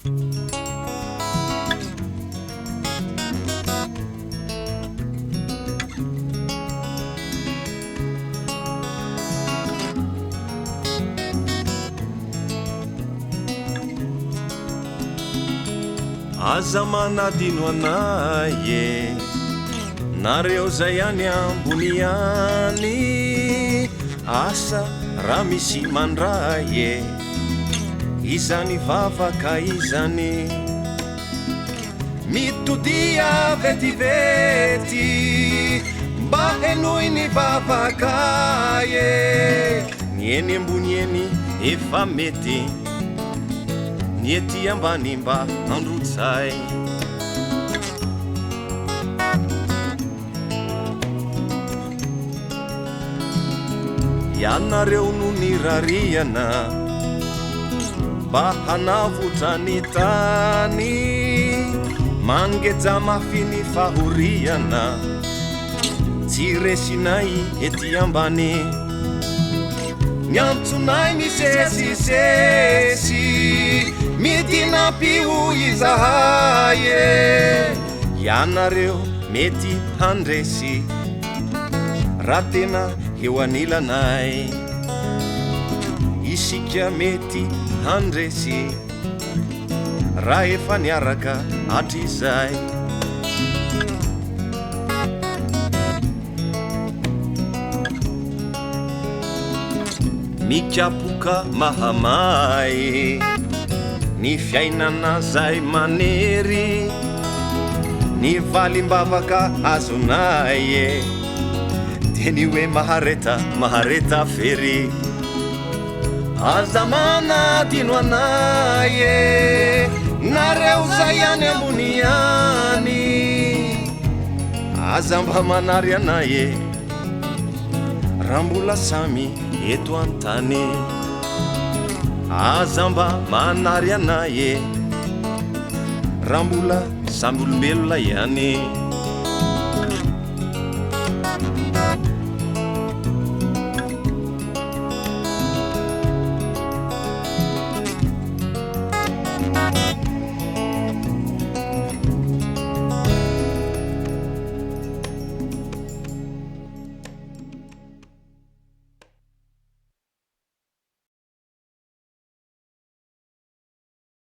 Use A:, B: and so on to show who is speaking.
A: Aza manadino anay e nareo zay any ambony any asa raha misy mandray e izany vavaka izany mitodia vetivety mba henoy ny vavaka e ny eny ambony eny efa mety ny ety ambany mba androtsay ianareo no ny rariana mba hanavotra ny tany mangeja mafiny fahoriana tsy resinay ety ambany ny antsonay misesisesy midinampio izahay e ianareo mety handresy raha tena eo anilanay isika mety handresy raha efa niaraka hatrizay mikapoka mahamay ny fiainana zay manery ny valimbavaka azonay e teny hoe mahareta fery aza manadino anay e nareo zay any ambony any aza mba manary anay e raha mbola samy eto antany aza mba manary anay e raha mbola samby olombelona ihany